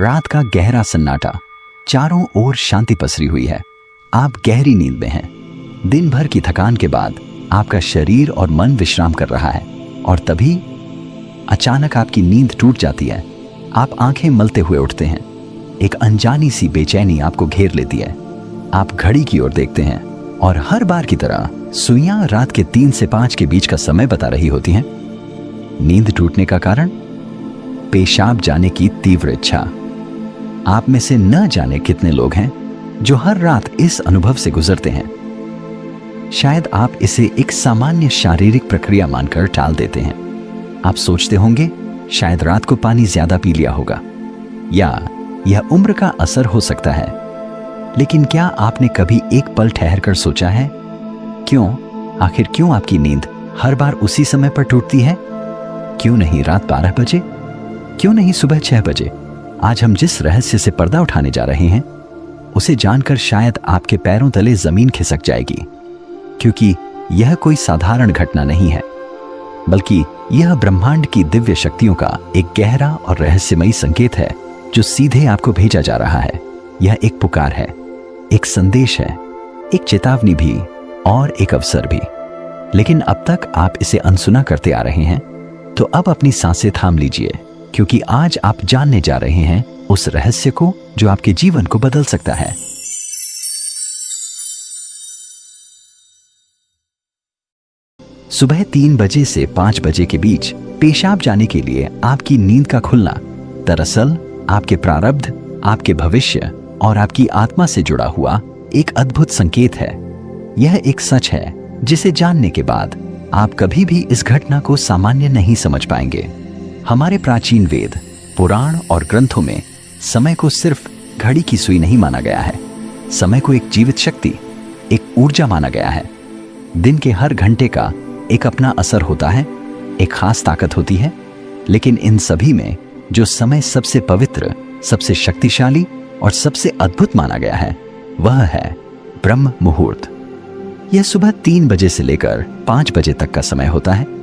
रात का गहरा सन्नाटा, चारों ओर शांति पसरी हुई है। आप गहरी नींद में हैं। दिन भर की थकान के बाद आपका शरीर और मन विश्राम कर रहा है और तभी अचानक आपकी नींद टूट जाती है। आप आंखें मलते हुए उठते हैं। एक अनजानी सी बेचैनी आपको घेर लेती है। आप घड़ी की ओर देखते हैं और हर बार की तरह सुइयां रात के 3 से 5 के बीच का समय बता रही होती हैं। नींद टूटने का कारण? पेशाब जाने की तीव्र इच्छा। आप में से न जाने कितने लोग हैं जो हर रात इस अनुभव से गुजरते हैं। शायद आप इसे एक सामान्य शारीरिक प्रक्रिया मानकर टाल देते हैं। आप सोचते होंगे शायद रात को पानी ज्यादा पी लिया होगा या यह उम्र का असर हो सकता है। लेकिन क्या आपने कभी एक पल ठहर कर सोचा है आखिर क्यों आपकी नींद हर बार उसी समय पर टूटती है? क्यों नहीं रात 12 बजे? क्यों नहीं सुबह 6 बजे? आज हम जिस रहस्य से पर्दा उठाने जा रहे हैं उसे जानकर शायद आपके पैरों तले जमीन खिसक जाएगी, क्योंकि यह कोई साधारण घटना नहीं है, बल्कि यह ब्रह्मांड की दिव्य शक्तियों का एक गहरा और रहस्यमयी संकेत है जो सीधे आपको भेजा जा रहा है। यह एक पुकार है, एक संदेश है, एक चेतावनी भी और एक अवसर भी। लेकिन अब तक आप इसे अनसुना करते आ रहे हैं, तो अब अपनी सांसें थाम लीजिए, क्योंकि आज आप जानने जा रहे हैं उस रहस्य को जो आपके जीवन को बदल सकता है। सुबह 3 बजे से 5 बजे के बीच पेशाब जाने के लिए आपकी नींद का खुलना दरअसल आपके प्रारब्ध, आपके भविष्य और आपकी आत्मा से जुड़ा हुआ एक अद्भुत संकेत है। यह एक सच है जिसे जानने के बाद आप कभी भी इस घटना को सामान्य नहीं समझ पाएंगे। हमारे प्राचीन वेद, पुराण और ग्रंथों में समय को सिर्फ घड़ी की सुई नहीं माना गया है। समय को एक जीवित शक्ति, एक ऊर्जा माना गया है। दिन के हर घंटे का एक अपना असर होता है, एक खास ताकत होती है। लेकिन इन सभी में जो समय सबसे पवित्र, सबसे शक्तिशाली और सबसे अद्भुत माना गया है वह है ब्रह्म मुहूर्त। यह सुबह 3 बजे से लेकर 5 बजे तक का समय होता है।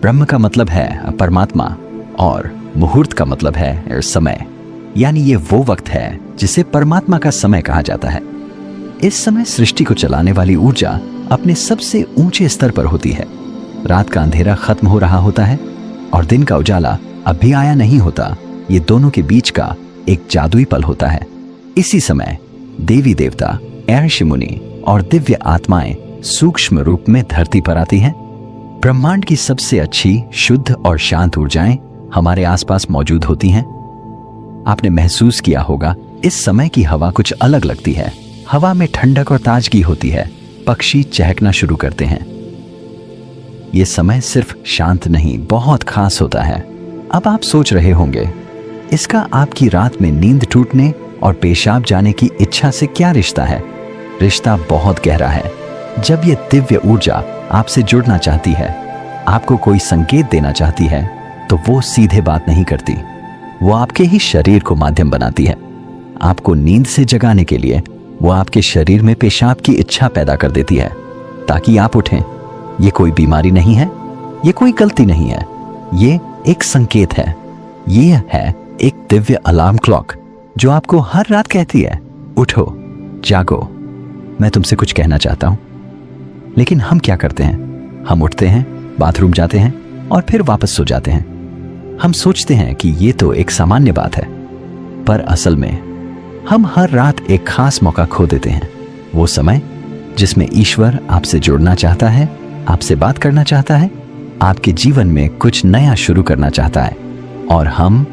ब्रह्म का मतलब है परमात्मा और मुहूर्त का मतलब है समय, यानी ये वो वक्त है जिसे परमात्मा का समय कहा जाता है। इस समय सृष्टि को चलाने वाली ऊर्जा अपने सबसे ऊंचे स्तर पर होती है। रात का अंधेरा खत्म हो रहा होता है और दिन का उजाला अब भी आया नहीं होता। ये दोनों के बीच का एक जादुई पल होता है। इसी समय देवी देवता, ऋषि मुनि और दिव्य आत्माएं सूक्ष्म रूप में धरती पर आती हैं। ब्रह्मांड की सबसे अच्छी, शुद्ध और शांत ऊर्जाएं हमारे आसपास मौजूद होती हैं। आपने महसूस किया होगा इस समय की हवा कुछ अलग लगती है। हवा में ठंडक और ताजगी होती है। पक्षी चहकना शुरू करते हैं। यह समय सिर्फ शांत नहीं, बहुत खास होता है। अब आप सोच रहे होंगे इसका आपकी रात में नींद टूटने और पेशाब जाने की इच्छा से क्या रिश्ता है? रिश्ता बहुत गहरा है। जब यह दिव्य ऊर्जा आपसे जुड़ना चाहती है, आपको कोई संकेत देना चाहती है, तो वो सीधे बात नहीं करती। वो आपके ही शरीर को माध्यम बनाती है। आपको नींद से जगाने के लिए वो आपके शरीर में पेशाब की इच्छा पैदा कर देती है ताकि आप उठें। ये कोई बीमारी नहीं है, ये कोई गलती नहीं है, ये एक संकेत है। ये है एक दिव्य अलार्म क्लॉक जो आपको हर रात कहती है, उठो, जागो, मैं तुमसे कुछ कहना चाहता हूं। लेकिन हम क्या करते हैं? हम उठते हैं, बाथरूम जाते हैं और फिर वापस सो जाते हैं। हम सोचते हैं कि ये तो एक सामान्य बात है, पर असल में हम हर रात एक खास मौका खो देते हैं। वो समय जिसमें ईश्वर आपसे जुड़ना चाहता है, आपसे बात करना चाहता है, आपके जीवन में कुछ नया शुरू करना चाहता है, और हम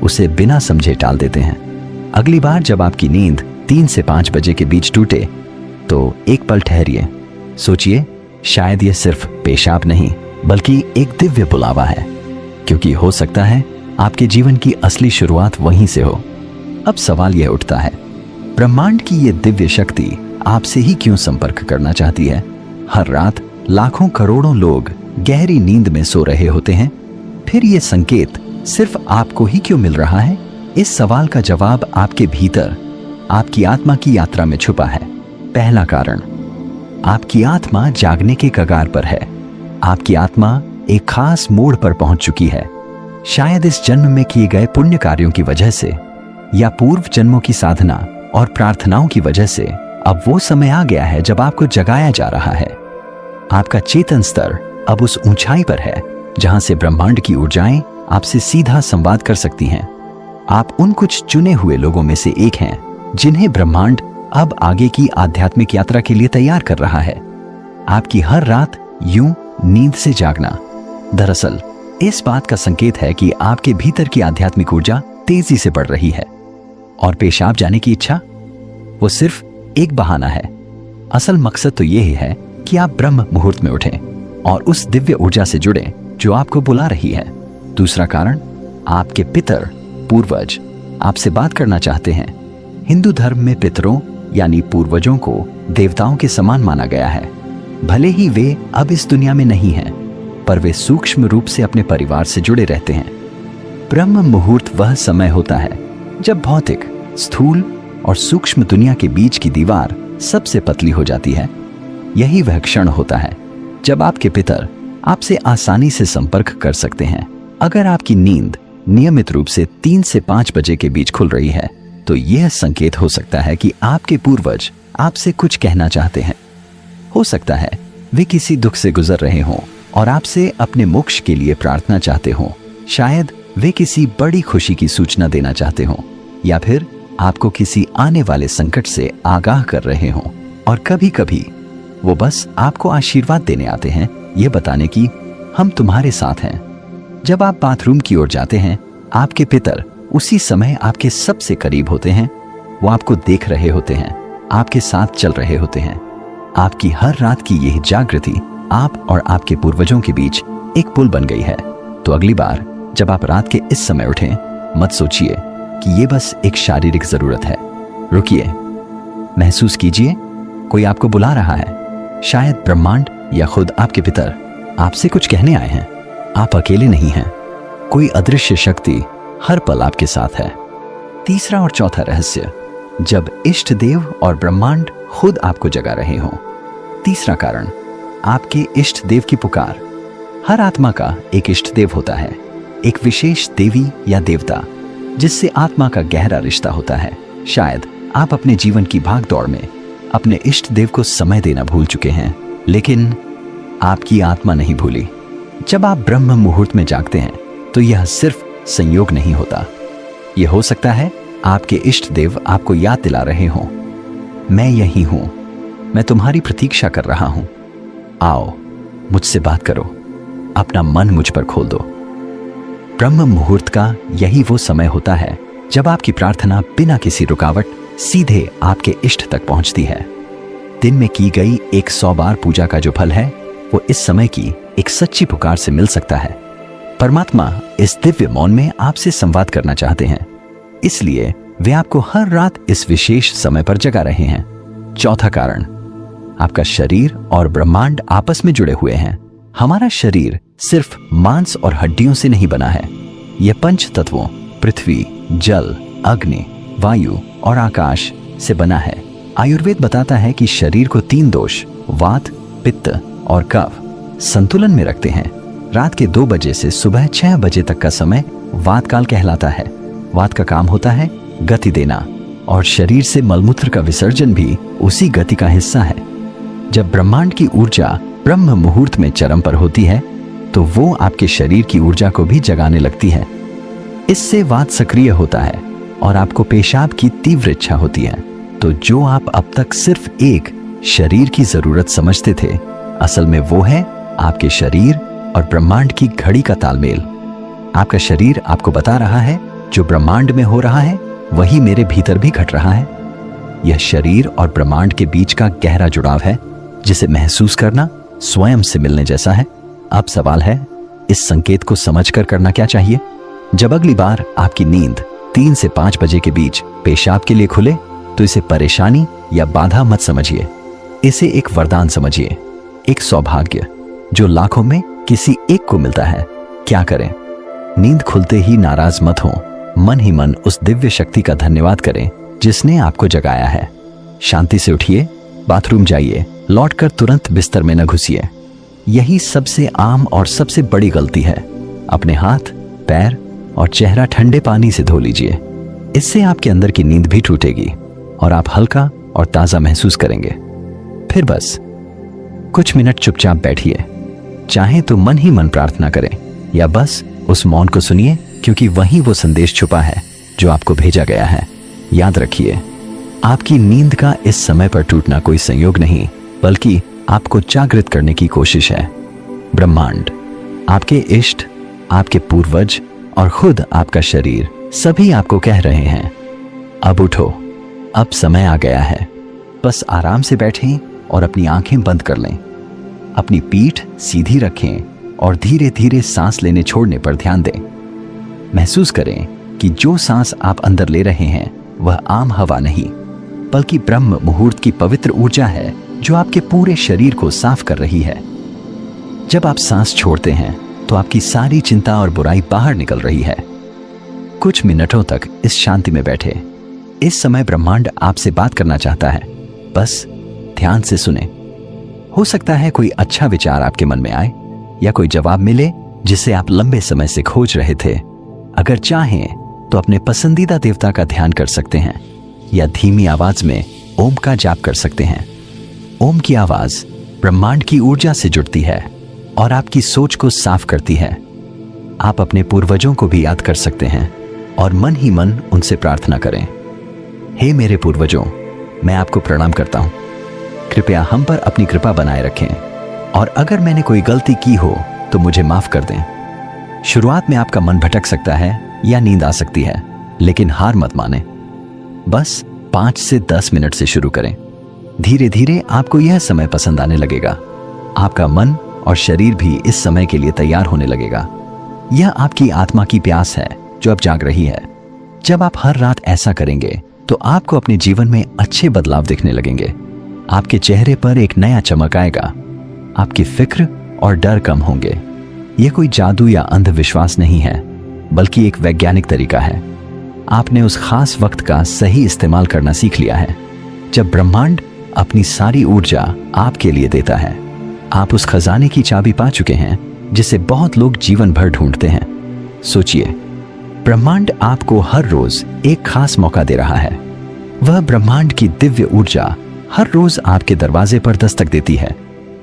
उसे बिना समझे टाल देते हैं। अगली बार जब आपकी नींद 3 से 5 बजे के बीच टूटे तो एक पल ठहरिए, सोचिए, शायद यह सिर्फ पेशाब नहीं बल्कि एक दिव्य बुलावा है, क्योंकि हो सकता है आपके जीवन की असली शुरुआत वहीं से हो। अब सवाल यह उठता है, ब्रह्मांड की यह दिव्य शक्ति आपसे ही क्यों संपर्क करना चाहती है? हर रात लाखों करोड़ों लोग गहरी नींद में सो रहे होते हैं, फिर यह संकेत सिर्फ आपको ही क्यों मिल रहा है? इस सवाल का जवाब आपके भीतर, आपकी आत्मा की यात्रा में छुपा है। पहला कारण, आपकी आत्मा जागने के कगार पर है। आपकी आत्मा एक खास मोड़ पर पहुंच चुकी है। शायद इस जन्म में किए गए पुण्य कार्यों की वजह से, या पूर्व जन्मों की साधना और प्रार्थनाओं की वजह से अब वो समय आ गया है जब आपको जगाया जा रहा है। आपका चेतन स्तर अब उस ऊंचाई पर है जहां से ब्रह्मांड की ऊर्जाएं आपसे सीधा संवाद कर सकती हैं। आप उन कुछ चुने हुए लोगों में से एक हैं जिन्हें ब्रह्मांड अब आगे की आध्यात्मिक यात्रा के लिए तैयार कर रहा है। आपकी हर रात यूं नींद से जागना दरअसल इस बात का संकेत है कि आपके भीतर की आध्यात्मिक ऊर्जा तेजी से बढ़ रही है, और पेशाब जाने की इच्छा वो सिर्फ एक बहाना है। असल मकसद तो यही है कि आप ब्रह्म मुहूर्त में उठें और उस दिव्य ऊर्जा से जुड़ें जो आपको बुला रही है। दूसरा कारण, आपके पितर पूर्वज आपसे बात करना चाहते हैं। हिंदू धर्म में पितरों यानी पूर्वजों को देवताओं के समान माना गया है। भले ही वे अब इस दुनिया में नहीं हैं, पर वे सूक्ष्म रूप से अपने परिवार से जुड़े रहते हैं। ब्रह्म मुहूर्त वह समय होता है जब भौतिक, स्थूल और सूक्ष्म दुनिया के बीच की दीवार सबसे पतली हो जाती है। यही वह क्षण होता है जब आपके पितर आपसे आसानी से संपर्क कर सकते हैं। अगर आपकी नींद नियमित रूप से 3 से 5 बजे के बीच खुल रही है तो यह संकेत हो सकता है कि आपके पूर्वज आपसे कुछ कहना चाहते हैं। हो सकता है वे किसी दुख से गुजर रहे हों और आपसे अपने मोक्ष के लिए प्रार्थना चाहते हों। शायद वे किसी बड़ी खुशी की सूचना देना चाहते हों, या फिर आपको किसी आने वाले संकट से आगाह कर रहे हों। और कभी कभी वो बस आपको आशीर्वाद देने आते हैं, ये बताने की हम तुम्हारे साथ हैं। जब आप बाथरूम की ओर जाते हैं, आपके पितर उसी समय आपके सबसे करीब होते हैं। वो आपको देख रहे होते हैं, आपके साथ चल रहे होते हैं। आपकी हर रात की यह जागृति आप और आपके पूर्वजों के बीच एक पुल बन गई है। तो अगली बार जब आप रात के इस समय उठें, मत सोचिए कि ये बस एक शारीरिक जरूरत है। रुकिए, महसूस कीजिए कोई आपको बुला रहा है। शायद ब्रह्मांड या खुद आपके पितर आपसे कुछ कहने आए हैं। आप अकेले नहीं हैं, कोई अदृश्य शक्ति हर पल आपके साथ है। तीसरा और चौथा रहस्य, जब इष्ट देव और ब्रह्मांड खुद आपको जगा रहे हों। तीसरा कारण, आपके इष्ट देव की पुकार। हर आत्मा का एक इष्ट देव होता है, एक विशेष देवी या देवता जिससे आत्मा का गहरा रिश्ता होता है। शायद आप अपने जीवन की भागदौड़ में अपने इष्ट देव को समय देना भूल चुके हैं, लेकिन आपकी आत्मा नहीं भूली। जब आप ब्रह्म मुहूर्त में जागते हैं तो यह सिर्फ संयोग नहीं होता। यह हो सकता है आपके इष्ट देव आपको याद दिला रहे हों, मैं यही हूं, मैं तुम्हारी प्रतीक्षा कर रहा हूं, आओ मुझसे बात करो, अपना मन मुझ पर खोल दो। ब्रह्म मुहूर्त का यही वो समय होता है जब आपकी प्रार्थना बिना किसी रुकावट सीधे आपके इष्ट तक पहुंचती है। दिन में की गई 100 बार पूजा का जो फल है वो इस समय की एक सच्ची पुकार से मिल सकता है। परमात्मा इस दिव्य मौन में आपसे संवाद करना चाहते हैं, इसलिए वे आपको हर रात इस विशेष समय पर जगा रहे हैं। चौथा कारण, आपका शरीर और ब्रह्मांड आपस में जुड़े हुए हैं। हमारा शरीर सिर्फ मांस और हड्डियों से नहीं बना है, यह पंच तत्वों पृथ्वी, जल, अग्नि, वायु और आकाश से बना है। आयुर्वेद बताता है कि शरीर को 3 दोष, वात, पित्त और कफ, संतुलन में रखते हैं। रात के 2 बजे से सुबह 6 बजे तक का समय वात काल कहलाता है। वात का काम होता है गति देना, और शरीर से मलमूत्र का विसर्जन भी उसी गति का हिस्सा है। जब ब्रह्मांड की ऊर्जा ब्रह्म मुहूर्त में चरम पर होती है तो वो आपके शरीर की ऊर्जा को भी जगाने लगती है। इससे वात सक्रिय होता है और आपको पेशाब की तीव्र इच्छा होती है। तो जो आप अब तक सिर्फ एक शरीर की जरूरत समझते थे, असल में वो है आपके शरीर और ब्रह्मांड की घड़ी का तालमेल। आपका शरीर आपको बता रहा है जो ब्रह्मांड में हो रहा है वही मेरे भीतर भी घट रहा है। यह शरीर और ब्रह्मांड के बीच का गहरा जुड़ाव है जिसे महसूस करना स्वयं से मिलने जैसा है। अब सवाल है, इस संकेत को समझकर करना क्या चाहिए? जब अगली बार आपकी नींद 3 से 5 बजे के बीच पेशाब के लिए खुले तो इसे परेशानी या बाधा मत समझिए, इसे एक वरदान समझिए, एक सौभाग्य जो लाखों में किसी एक को मिलता है। क्या करें? नींद खुलते ही नाराज मत हो, मन ही मन उस दिव्य शक्ति का धन्यवाद करें जिसने आपको जगाया है। शांति से उठिए, बाथरूम जाइए, लौटकर तुरंत बिस्तर में न घुसिए। यही सबसे आम और सबसे बड़ी गलती है। अपने हाथ, पैर और चेहरा ठंडे पानी से धो लीजिए। इससे आपके अंदर की नींद भी टूटेगी और आप हल्का और ताजा महसूस करेंगे। फिर बस कुछ मिनट चुपचाप बैठिए, चाहे तो मन ही मन प्रार्थना करें या बस उस मौन को सुनिए, क्योंकि वहीं वो संदेश छुपा है जो आपको भेजा गया है। याद रखिए, आपकी नींद का इस समय पर टूटना कोई संयोग नहीं, बल्कि आपको जागृत करने की कोशिश है। ब्रह्मांड, आपके इष्ट, आपके पूर्वज और खुद आपका शरीर सभी आपको कह रहे हैं, अब उठो, अब समय आ गया है। बस आराम से बैठें और अपनी आंखें बंद कर लें। अपनी पीठ सीधी रखें और धीरे धीरे सांस लेने छोड़ने पर ध्यान दें। महसूस करें कि जो सांस आप अंदर ले रहे हैं वह आम हवा नहीं, बल्कि ब्रह्म मुहूर्त की पवित्र ऊर्जा है जो आपके पूरे शरीर को साफ कर रही है। जब आप सांस छोड़ते हैं तो आपकी सारी चिंता और बुराई बाहर निकल रही है। कुछ मिनटों तक इस शांति में बैठे। इस समय ब्रह्मांड आपसे बात करना चाहता है, बस ध्यान से सुने। हो सकता है कोई अच्छा विचार आपके मन में आए या कोई जवाब मिले जिसे आप लंबे समय से खोज रहे थे। अगर चाहें तो अपने पसंदीदा देवता का ध्यान कर सकते हैं या धीमी आवाज में ओम का जाप कर सकते हैं। ओम की आवाज ब्रह्मांड की ऊर्जा से जुड़ती है और आपकी सोच को साफ करती है। आप अपने पूर्वजों को भी याद कर सकते हैं और मन ही मन उनसे प्रार्थना करें, हे मेरे पूर्वजों, मैं आपको प्रणाम करता हूं। कृपया हम पर अपनी कृपा बनाए रखें और अगर मैंने कोई गलती की हो तो मुझे माफ कर दें। शुरुआत में आपका मन भटक सकता है या नींद आ सकती है, लेकिन हार मत माने। बस 5 से 10 मिनट से शुरू करें। धीरे धीरे आपको यह समय पसंद आने लगेगा। आपका मन और शरीर भी इस समय के लिए तैयार होने लगेगा। यह आपकी आत्मा की प्यास है जो अब जाग रही है। जब आप हर रात ऐसा करेंगे तो आपको अपने जीवन में अच्छे बदलाव दिखने लगेंगे। आपके चेहरे पर एक नया चमक आएगा। आपकी फिक्र और डर कम होंगे। यह कोई जादू या अंधविश्वास नहीं है, बल्कि एक वैज्ञानिक तरीका है। आपने उस खास वक्त का सही इस्तेमाल करना सीख लिया है जब ब्रह्मांड अपनी सारी ऊर्जा आपके लिए देता है। आप उस खजाने की चाबी पा चुके हैं जिसे बहुत लोग जीवन भर ढूंढते हैं। सोचिए, ब्रह्मांड आपको हर रोज एक खास मौका दे रहा है। वह ब्रह्मांड की दिव्य ऊर्जा हर रोज आपके दरवाजे पर दस्तक देती है,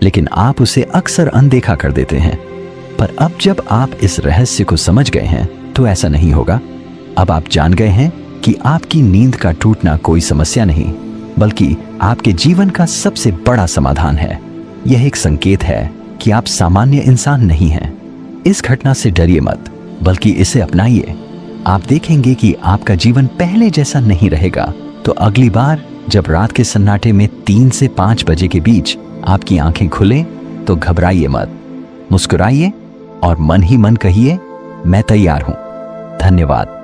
लेकिन आप उसे अक्सर अनदेखा कर देते हैं। पर अब जब आप इस रहस्य को समझ गए हैं तो ऐसा नहीं होगा। अब आप जान गए हैं कि आपकी नींद का टूटना कोई समस्या नहीं, बल्कि आपके जीवन का सबसे बड़ा समाधान है। यह एक संकेत है कि आप सामान्य इंसान नहीं हैं। इस घटना से डरिए मत, बल्कि इसे अपनाइए। आप देखेंगे कि आपका जीवन पहले जैसा नहीं रहेगा। तो अगली बार जब रात के सन्नाटे में 3 से 5 बजे के बीच आपकी आंखें खुलें तो घबराइए मत, मुस्कुराइए और मन ही मन कहिए, मैं तैयार हूं। धन्यवाद।